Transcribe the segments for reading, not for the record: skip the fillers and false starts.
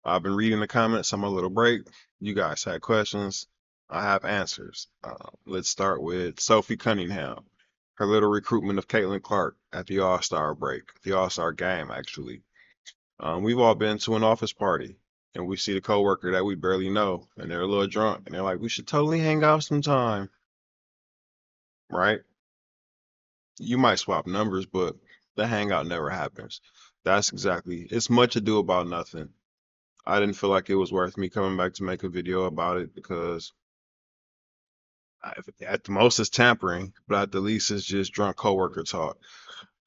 I've been reading the comments on my little break. You guys had questions. I have answers. Let's start with Sophie Cunningham. Her little recruitment of Caitlin Clark at the All-Star break, the All-Star game, actually. We've all been to an office party and we see the coworker that we barely know and they're a little drunk and they're like, we should totally hang out sometime, right? You might swap numbers, but the hangout never happens. That's exactly, it's much ado about nothing. I didn't feel like it was worth me coming back to make a video about it because at the most it's tampering, but at the least it's just drunk coworker talk.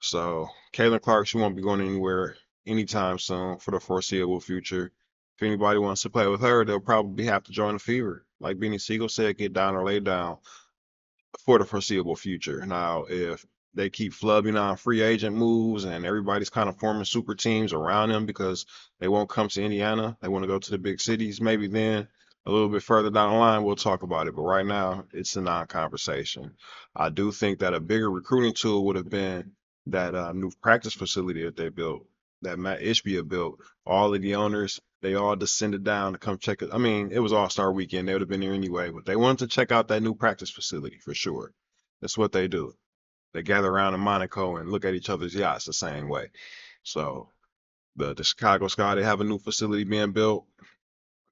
So Caitlin Clark, she won't be going anywhere anytime soon for the foreseeable future. If anybody wants to play with her, they'll probably have to join the Fever. Like Beanie Siegel said, get down or lay down for the foreseeable future. Now, if they keep flubbing on free agent moves and everybody's kind of forming super teams around them because they won't come to Indiana, they want to go to the big cities, maybe then a little bit further down the line we'll talk about it. But right now, it's a non-conversation. I do think that a bigger recruiting tool would have been that new practice facility that they built, that Matt Ishbia built. All of the owners, they all descended down to come check it. I mean, it was All-Star weekend. They would have been there anyway, but they wanted to check out that new practice facility for sure. That's what they do. They gather around in Monaco and look at each other's yachts the same way. So the Chicago Sky, they have a new facility being built. I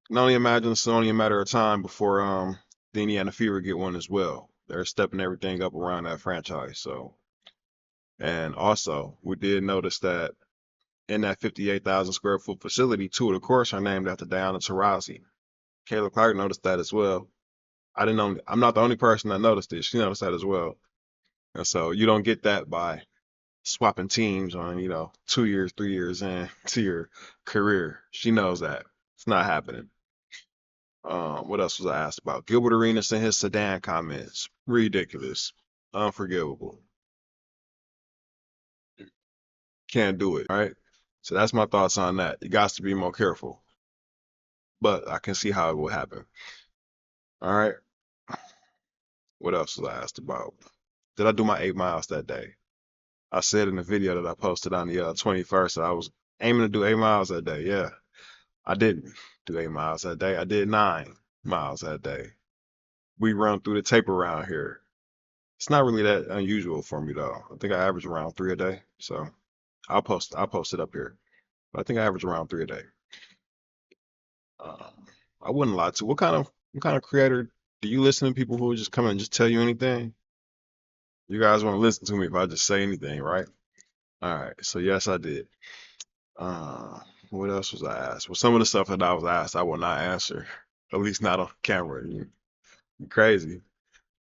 can only imagine it's only a matter of time before the Indiana Fever get one as well. They're stepping everything up around that franchise. So, and also we did notice that in that 58,000 square foot facility, two of the courts are named after Diana Taurasi. Kayla Clark noticed that as well. I didn't know. I'm not the only person that noticed it. She noticed that as well. And so you don't get that by swapping teams on, 2 years, 3 years into your career. She knows that. It's not happening. What else was I asked about? Gilbert Arenas and his sedan comments. Ridiculous. Unforgivable. Can't do it, right? So that's my thoughts on that. You got to be more careful. But I can see how it will happen. All right. What else was I asked about? Did I do my 8 miles that day? I said in the video that I posted on the 21st that I was aiming to do 8 miles that day. Yeah, I didn't do 8 miles that day. I did 9 miles that day. We run through the tape around here. It's not really that unusual for me though. I think I average around 3 a day. So I'll post it up here. But I think I average around 3 a day. Um, I wouldn't lie to. What kind of creator do you listen to? People who just come and just tell you anything? You guys want to listen to me if I just say anything, right? All right. So yes, I did. Uh, what else was I asked? Well, some of the stuff that I was asked, I will not answer. At least not on camera. You crazy.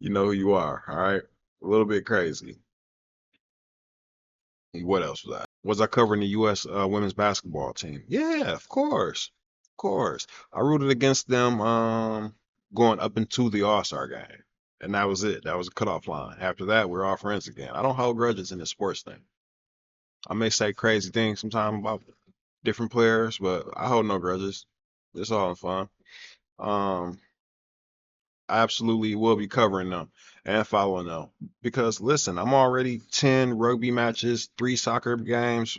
You know who you are, all right? A little bit crazy. What else was I? Was I covering the U.S. Women's basketball team? Yeah, of course. Of course. I rooted against them going up into the All-Star game. And that was it. That was a cutoff line. After that, we're all friends again. I don't hold grudges in this sports thing. I may say crazy things sometimes about different players, but I hold no grudges. It's all in fun. Um, I absolutely will be covering them and following them because listen, I'm already 10 rugby matches, 3 soccer games.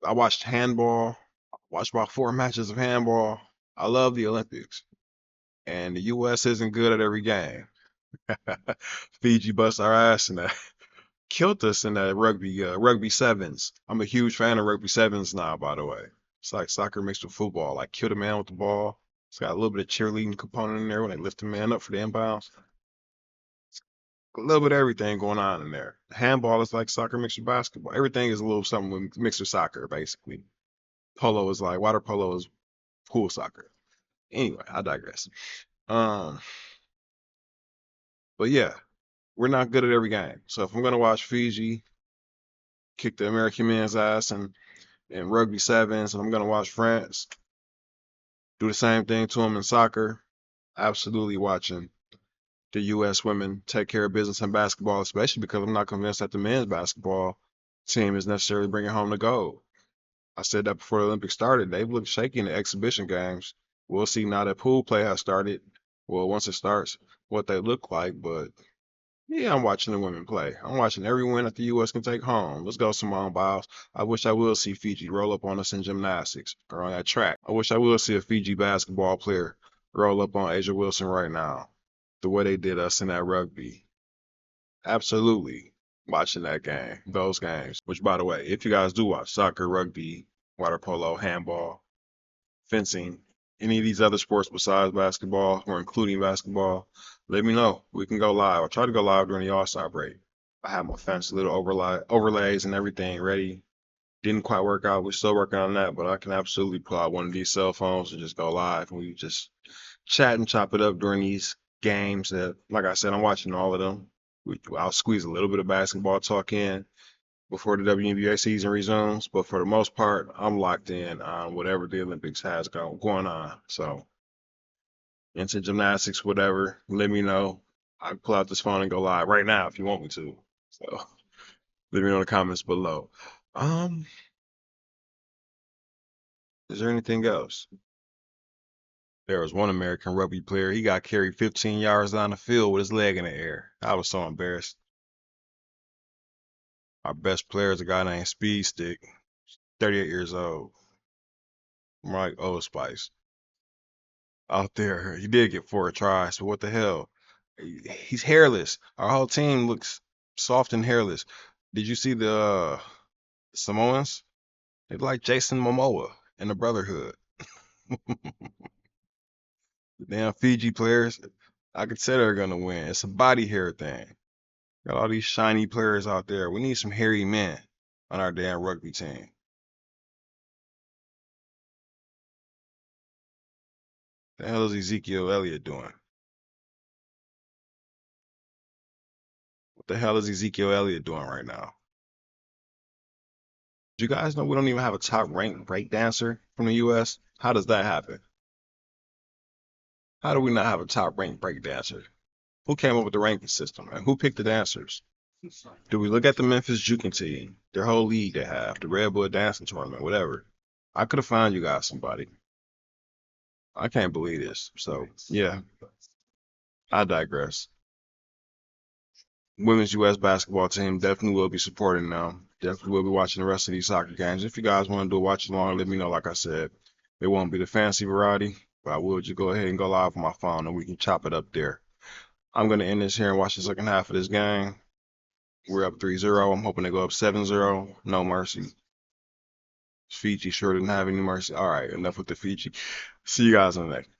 I watched handball, watched about 4 matches of handball. I love the Olympics, and the U.S. isn't good at every game. Fiji bust our ass and that killed us in that rugby sevens. I'm a huge fan of rugby sevens now, by the way. It's like soccer mixed with football. Like kill the man with the ball. It's got a little bit of cheerleading component in there when they lift the man up for the inbounds. A little bit of everything going on in there. Handball is like soccer mixed with basketball. Everything is a little something mixed with soccer, basically. Polo is like water polo is pool soccer. Anyway, I digress. Um, but yeah, we're not good at every game. So if I'm gonna watch Fiji kick the American men's ass and rugby sevens, and I'm gonna watch France do the same thing to them in soccer, absolutely watching the U.S. women take care of business in basketball, especially because I'm not convinced that the men's basketball team is necessarily bringing home the gold. I said that before the Olympics started. They've looked shaky in the exhibition games. We'll see now that pool play has started. Well, once it starts, what they look like, but Yeah, I'm watching the women play. I'm watching every win that the U.S. can take home. Let's go, Simone Biles. I wish I will see Fiji roll up on us in gymnastics or on that track. I wish I will see a Fiji basketball player roll up on Asia Wilson right now, the way they did us in that rugby. Absolutely watching that game, those games. Which, by the way, if you guys do watch soccer, rugby, water polo, handball, fencing, any of these other sports besides basketball or including basketball, let me know. We can go live. I try to go live during the All-Star break. I have my fancy little overlays and everything ready. Didn't quite work out. We're still working on that, but I can absolutely pull out one of these cell phones and just go live and we just chat and chop it up during these games that, like I said, I'm watching all of them. I'll squeeze a little bit of basketball talk in before the WNBA season resumes, but for the most part, I'm locked in on whatever the Olympics has going on. So, into gymnastics, whatever, let me know. I can pull out this phone and go live right now if you want me to. So, let me know in the comments below. Um, is there anything else? There was one American rugby player. He got carried 15 yards down the field with his leg in the air. I was so embarrassed. Our best player is a guy named Speed Stick, 38 years old. Mike Old Spice out there. He did get 4 tries, but what the hell? He's hairless. Our whole team looks soft and hairless. Did you see the Samoans? They like Jason Momoa in the Brotherhood. The damn Fiji players, I could say they're gonna win. It's a body hair thing. Got all these shiny players out there. We need some hairy men on our damn rugby team. The hell is Ezekiel Elliott doing? What the hell is Ezekiel Elliott doing right now? Do you guys know we don't even have a top ranked break dancer from the US? How does that happen? How do we not have a top ranked break dancer? Who came up with the ranking system and who picked the dancers? Do we look at the Memphis Jukin team, their whole league they have, the Red Bull dancing tournament, whatever? I could have found you guys somebody. I can't believe this. So yeah, I digress. Women's U.S. basketball team definitely will be supporting them. Definitely will be watching the rest of these soccer games. If you guys want to do a watch along, let me know. Like I said, it won't be the fancy variety, but I will just go ahead and go live on my phone and we can chop it up there. I'm going to end this here and watch the second half of this game. We're up 3-0. I'm hoping to go up 7-0. No mercy. Fiji sure didn't have any mercy. All right, enough with the Fiji. See you guys in the next.